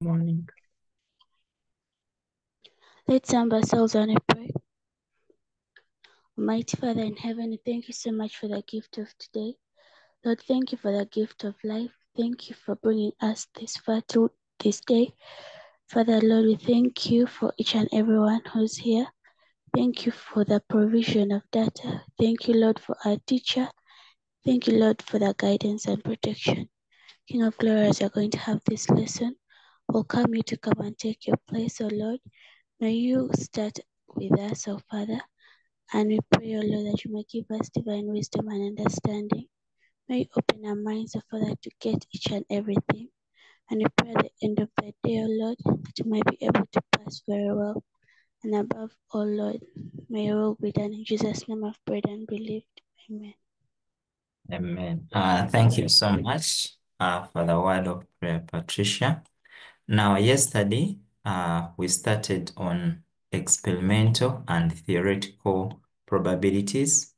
Morning. Let's humble ourselves and pray. Almighty Father in heaven, thank you so much for the gift of today. Lord, thank you for the gift of life. Thank you for bringing us this far through this day. Father, Lord, we thank you for each and everyone who's here. Thank you for the provision of data. Thank you, Lord, for our teacher. Thank you, Lord, for the guidance and protection. King of glory, as you're going to have this lesson, welcome you to come and take your place, O Lord. May you start with us, O Father. And we pray, O Lord, that you may give us divine wisdom and understanding. May you open our minds, O Father, to get each and everything. And we pray at the end of the day, O Lord, that you may be able to pass very well. And above all, Lord, may your will be done. In Jesus' name I've prayed and believed. Amen. Amen. Thank you so much for the word of prayer, Patricia. Now, yesterday, we started on experimental and theoretical probabilities.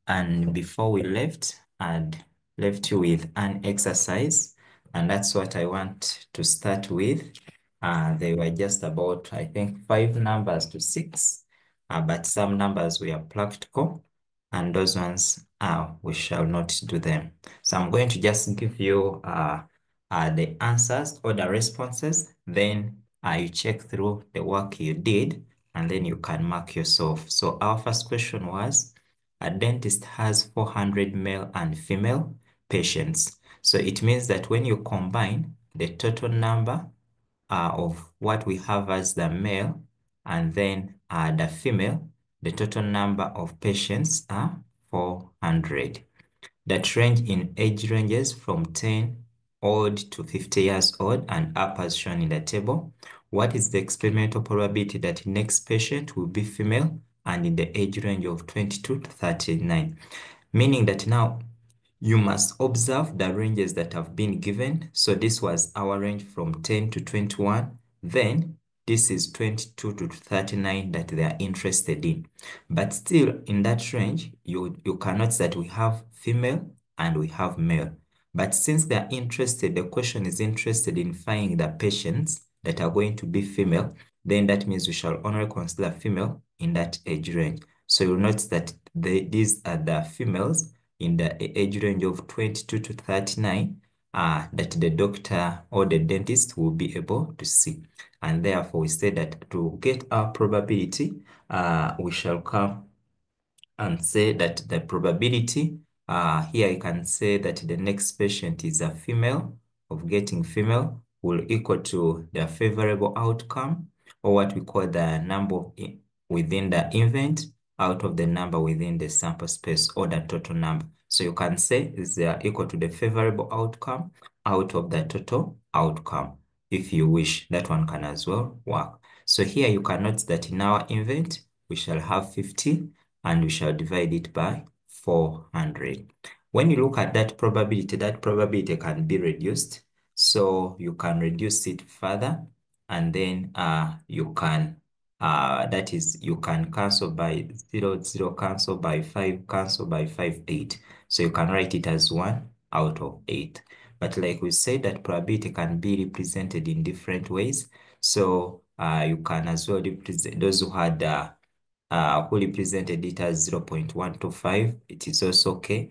And before we left, I'd left you with an exercise. And that's what I want to start with. They were just about, I think, 5 numbers to 6. But some numbers were practical. And those ones, we shall not do them. So I'm going to just give you the answers or the responses. Then you check through the work you did, and then you can mark yourself. So our first question was, a dentist has 400 male and female patients. So it means that when you combine the total number of what we have as the male and then the female, the total number of patients are 400. That range in age ranges from 10 old to 50 years old and up as shown in the table. What is the experimental probability that next patient will be female and in the age range of 22 to 39? Meaning that now you must observe the ranges that have been given. So this was our range from 10 to 21. Then this is 22 to 39 that they are interested in. But still in that range, you can notice that we have female and we have male. But since they are interested, the question is interested in finding the patients that are going to be female, then that means we shall only consider female in that age range. So you'll notice that these are the females in the age range of 22 to 39 that the doctor or the dentist will be able to see. And therefore, we say that to get our probability, we shall come and say that the probability, here you can say that the next patient is a female, of getting female will equal to the favorable outcome, or what we call the number within the event out of the number within the sample space, or the total number. So you can say is equal to the favorable outcome out of the total outcome. If you wish, that one can as well work. So here you can note that in our event, we shall have 50 and we shall divide it by 400. When you look at that probability can be reduced. So you can reduce it further, and then you can that is, you can cancel by 0, 0, cancel by 5, cancel by 5, 8. So you can write it as 1 out of 8. But like we said, that probability can be represented in different ways. So you can as well represent those who had who represented it as 0.125. It is also okay.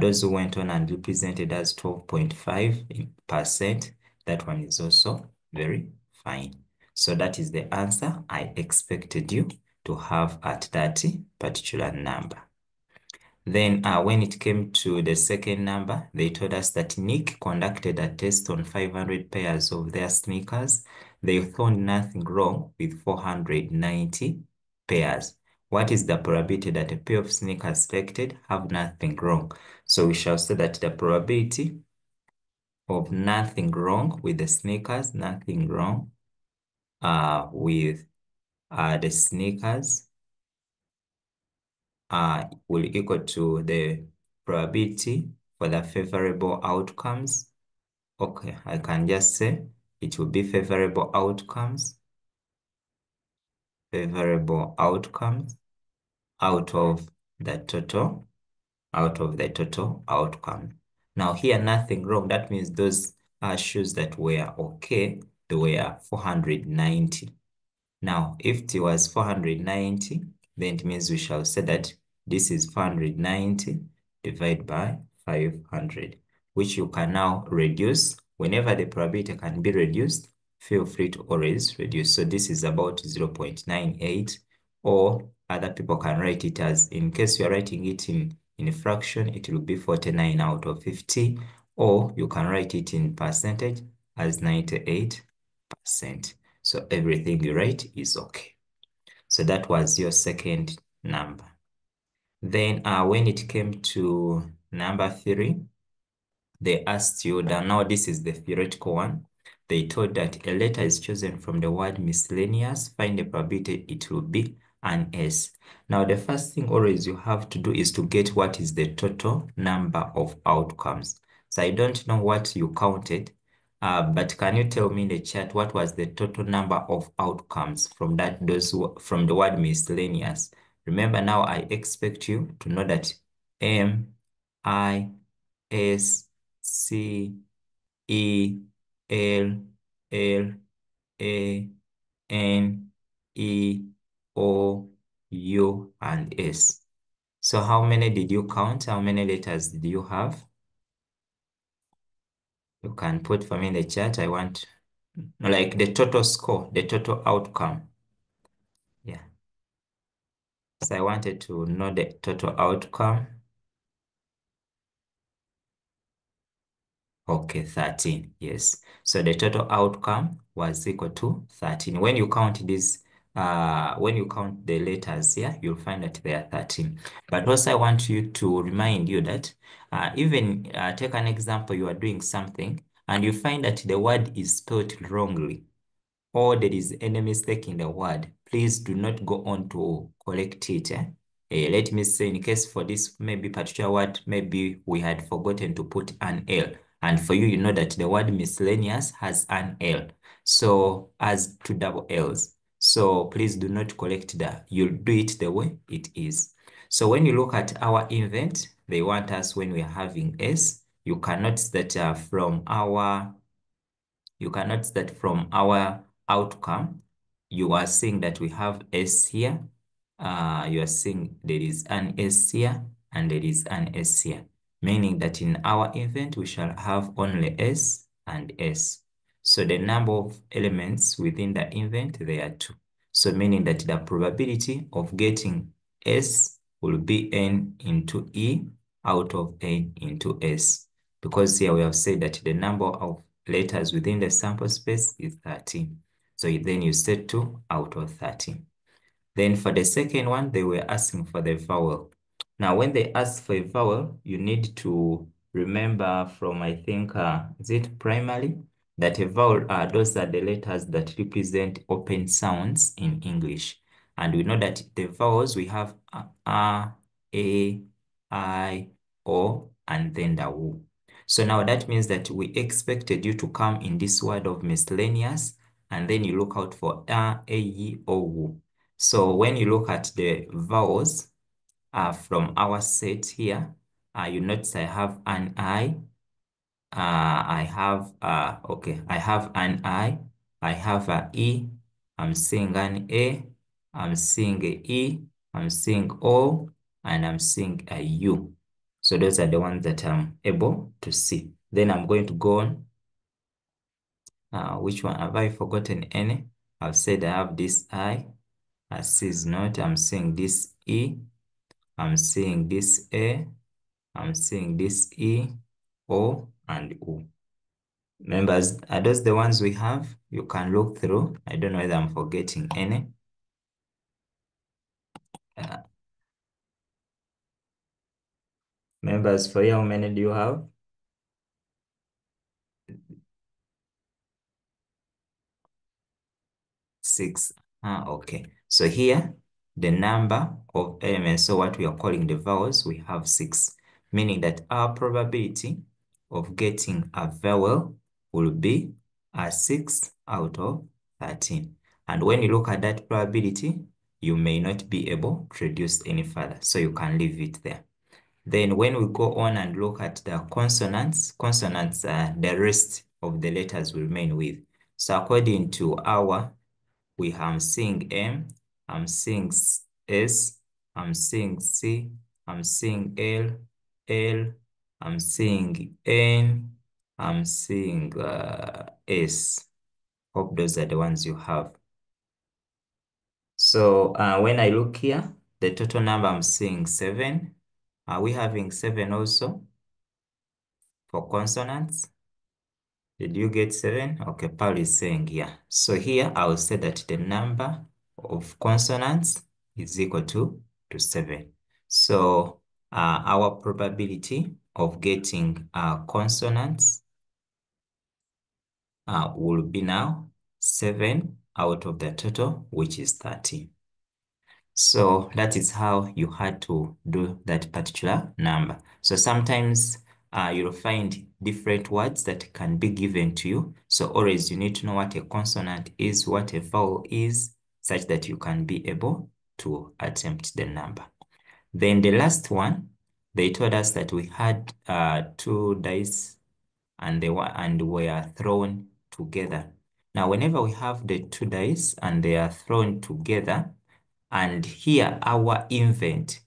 Those who went on and represented as 12.5%, that one is also very fine. So that is the answer I expected you to have at that particular number. Then when it came to the second number, they told us that Nick conducted a test on 500 pairs of their sneakers. They found nothing wrong with 490 pairs. What is the probability that a pair of sneakers selected have nothing wrong? So we shall say that the probability of nothing wrong with the sneakers, nothing wrong with the sneakers will equal to the probability for the favorable outcomes. Okay, I can just say it will be favorable outcomes out of the total outcome. Now here, nothing wrong. That means those shoes that were okay, they were 490. Now, if it was 490, then it means we shall say that this is 490 divided by 500, which you can now reduce. Whenever the probability can be reduced, feel free to always reduce. So this is about 0.98, or other people can write it as, in case you're writing it in a fraction, it will be 49 out of 50, or you can write it in percentage as 98%. So everything you write is okay. So that was your second number. Then when it came to number 3, they asked you that now this is the theoretical one. They told that a letter is chosen from the word miscellaneous. Find the probability it will be an S. Now the first thing always you have to do is to get what is the total number of outcomes. So I don't know what you counted, but can you tell me in the chat what was the total number of outcomes from from the word miscellaneous? Remember now I expect you to know that M, I, S, C, E, L, L, A, N, E, O, U, and S. So how many did you count? How many letters did you have? You can put for me in the chat. I want like the total score, the total outcome. Yeah. So I wanted to know the total outcome. Okay, 13, yes. So the total outcome was equal to 13. When you count this, when you count the letters here, you'll find that they are 13. But also I want you to remind you that even take an example, you are doing something and you find that the word is spelled wrongly, or there is any mistake in the word, please do not go on to correct it. Let me say, in case for this maybe particular word, maybe we had forgotten to put an L. And for you, you know that the word miscellaneous has an L. So as two double L's. So please do not correct that. You'll do it the way it is. So when you look at our invent, they want us when we're having S, you cannot that you can notice that from our outcome, you are seeing that we have S here. You are seeing there is an S here and there is an S here, meaning that in our event, we shall have only S and S. So the number of elements within the event, there are 2. So meaning that the probability of getting S will be N into E out of N into S. Because here we have said that the number of letters within the sample space is 13. So then you set 2 out of 13. Then for the second one, they were asking for the vowel. Now, when they ask for a vowel, you need to remember from, I think, is it primary? That a vowel, those are the letters that represent open sounds in English. And we know that the vowels, we have A, I, O, and then the W. So now that means that we expected you to come in this word of miscellaneous, and then you look out for A, E, O, W. So when you look at the vowels from our set here, you notice I have an I, I have an I have a E, I'm seeing an A, I'm seeing a E, I'm seeing O, and I'm seeing a U. So those are the ones that I'm able to see. Then I'm going to go on. Which one have I forgotten any? I've said I have this I. C is not. I'm seeing this E. I'm seeing this A. I'm seeing this E, O, and U. Members, are those the ones we have? You can look through. I don't know whether I'm forgetting any. Uh, Members, for you, how many do you have? 6. Okay. So here, the number of elements, so what we are calling the vowels, we have 6, meaning that our probability of getting a vowel will be a 6 out of 13. And when you look at that probability, you may not be able to reduce any further, so you can leave it there. Then when we go on and look at the consonants, the rest of the letters will remain with. So according to our, I'm seeing M, I'm seeing S, I'm seeing C, I'm seeing L, I'm seeing N, I'm seeing S. Hope those are the ones you have. So when I look here, the total number I'm seeing 7. Are we having 7 also for consonants? Did you get 7? Okay, Paul is saying here. So here I will say that the number of consonants is equal to 7. So our probability of getting consonants will be now 7 out of the total, which is 30. So that is how you had to do that particular number. So sometimes you'll find different words that can be given to you. So always you need to know what a consonant is, what a vowel is, such that you can be able to attempt the number. Then the last one, they told us that we had 2 dice and they were thrown together. Now, whenever we have the 2 dice and they are thrown together, and here our invent,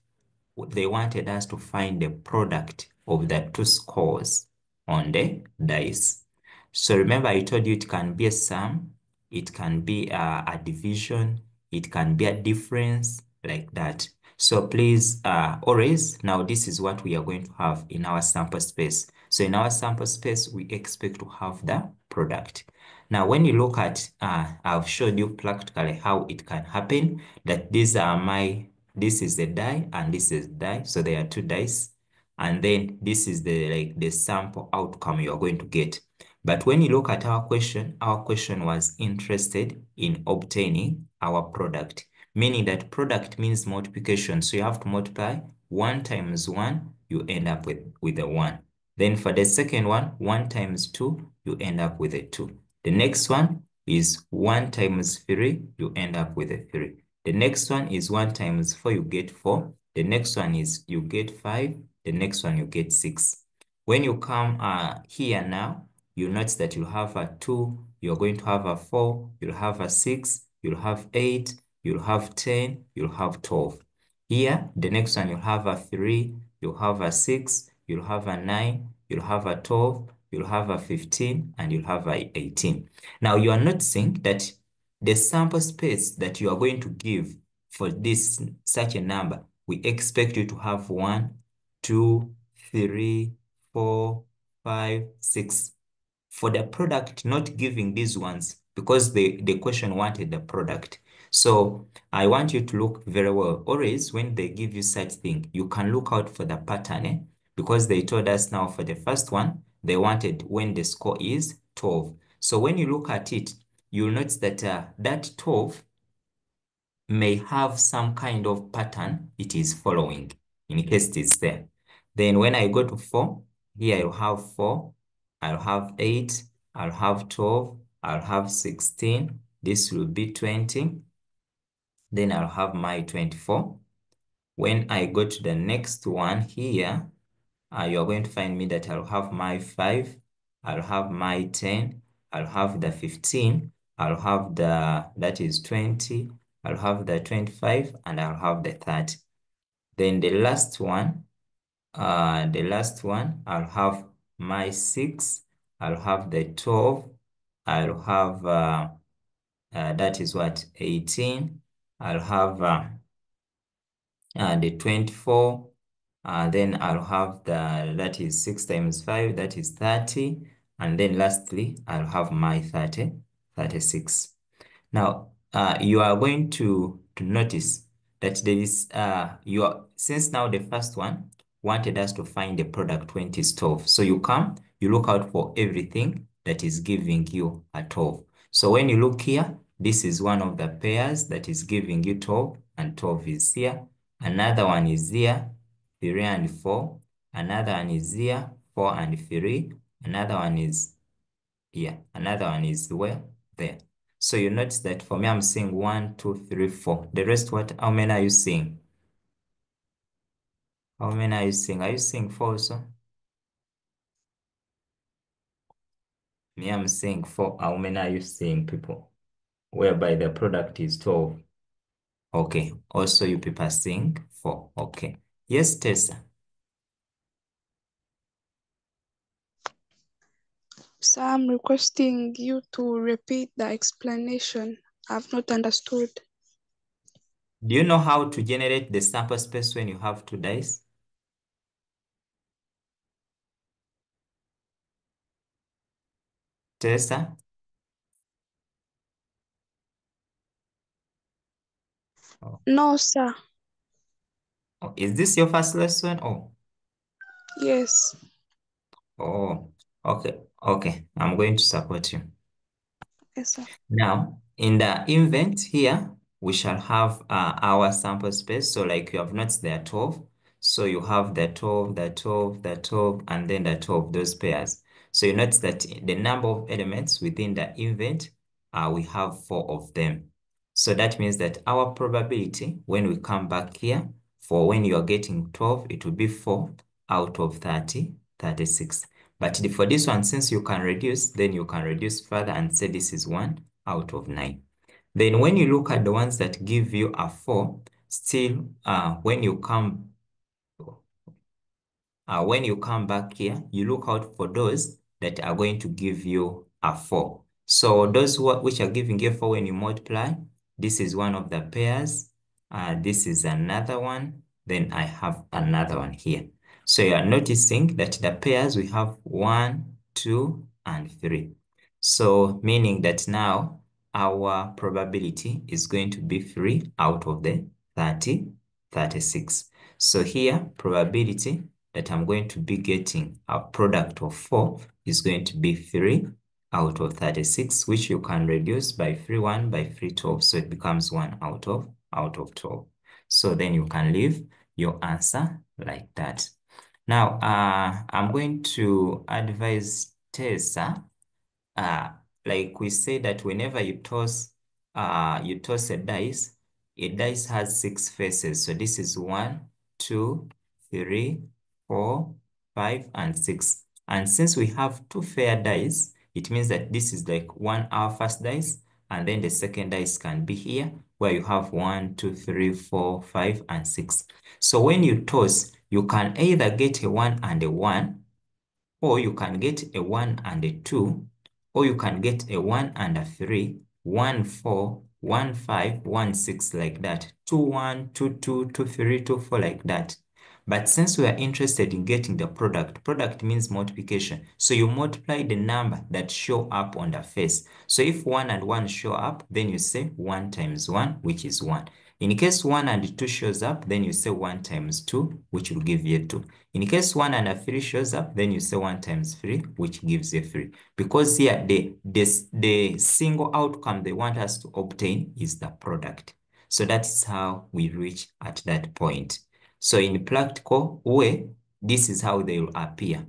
they wanted us to find the product of the 2 scores on the dice. So remember I told you it can be a sum, it can be a division, it can be a difference, like that. So please always, now this is what we are going to have in our sample space. So in our sample space, we expect to have the product. Now, when you look at, I've showed you practically how it can happen, that this is the die and this is die. So there are 2 dice. And then this is the sample outcome you are going to get. But when you look at our question was interested in obtaining our product, meaning that product means multiplication. So you have to multiply 1 times 1, you end up with a 1. Then for the second one, 1 times 2, you end up with a 2. The next one is 1 times 3, you end up with a 3. The next one is 1 times 4, you get 4. The next one is you get 5. The next one you get 6. When you come here now, you notice that you have a 2, you're going to have a 4, you'll have a 6, you'll have 8, you'll have 10, you'll have 12. Here, the next one you'll have a 3, you'll have a 6, you'll have a 9, you'll have a 12, you'll have a 15, and you'll have a 18. Now you are noticing that the sample space that you are going to give for this such a number, we expect you to have 1, 2, 3, 4, 5, 6. For the product, not giving these ones because the question wanted the product. So I want you to look very well. Always when they give you such thing, you can look out for the pattern, because they told us now for the first one, they wanted when the score is 12. So when you look at it, you'll notice that that 12 may have some kind of pattern it is following, in case it is there. Then when I go to 4, here I'll have 4, I'll have 8, I'll have 12, I'll have 16, this will be 20, then I'll have my 24. When I go to the next one here, you're going to find me that I'll have my 5, I'll have my 10, I'll have the 15, I'll have that is 20, I'll have the 25, and I'll have the 30. Then the last one, I'll have my 6, I'll have the 12, I'll have, that is what, 18, I'll have the 24, then I'll have that is 6 times 5, that is 30. And then lastly, I'll have my 36. Now, you are going to notice that there is, since now the first one wanted us to find the product when it is 12. So you look out for everything that is giving you a 12. So when you look here, this is one of the pairs that is giving you 12, and 12 is here. Another one is here, 3 and 4. Another one is here, 4 and 3. Another one is here. Another one is where? There. So you notice that for me, I'm seeing 1, 2, 3, 4. The rest, what? How many are you seeing? How many are you seeing? Are you seeing 4 also? Me, I'm saying 4. How many are you saying, people? Whereby the product is 12. Okay. Also, you people are saying 4. Okay. Yes, Tessa. So I'm requesting you to repeat the explanation. I've not understood. Do you know how to generate the sample space when you have 2 dice? Tessa? Oh. No, sir. Oh, is this your first lesson? Oh, Yes. oh, okay, okay. I'm going to support you. Yes, sir. Now, in the invent here, we shall have our sample space. So like you have noticed there are 12. So you have the 12, the 12, the 12, and then the 12, those pairs. So you notice that the number of elements within the invent, we have 4 of them. So that means that our probability, when we come back here, for when you are getting 12, it will be 4 out of 30, 36. But for this one, since you can reduce, then you can reduce further and say this is 1 out of 9. Then when you look at the ones that give you a 4, still when you come back here, you look out for those that are going to give you a 4. So those which are giving you 4 when you multiply, this is one of the pairs. This is another one. Then I have another one here. So you are noticing that the pairs we have 1, 2, and 3. So meaning that now our probability is going to be 3 out of the 30, 36. So here probability that I'm going to be getting a product of 4 is going to be 3 out of 36, which you can reduce by 3 1 by 3 12. So it becomes 1 out of 12. So then you can leave your answer like that. Now, I'm going to advise Tessa, like we say that whenever you toss a dice has 6 faces. So this is 1, 2, 3, 4, 5, and 6. And since we have 2 fair dice, it means that this is like our first dice, and then the second dice can be here, where you have 1, 2, 3, 4, 5, and 6. So when you toss, you can either get a 1 and a 1, or you can get a 1 and a 2, or you can get a 1 and a 3, 1 4, 1 5, 1 6, like that. 2 1, 2 2, 2 3, 2 4, like that. But since we are interested in getting the product means multiplication. So you multiply the number that show up on the face. So if 1 and 1 show up, then you say 1 times 1, which is 1. In case 1 and 2 shows up, then you say 1 times 2, which will give you 2. In case 1 and a 3 shows up, then you say 1 times 3, which gives you 3. Because here, the single outcome they want us to obtain is the product. So that's how we reach at that point. So in practical way, this is how they will appear,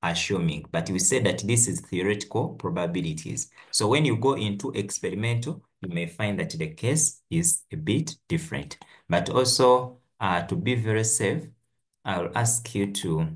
assuming. But we say that this is theoretical probabilities. So when you go into experimental, you may find that the case is a bit different. But also, to be very safe, I'll ask you to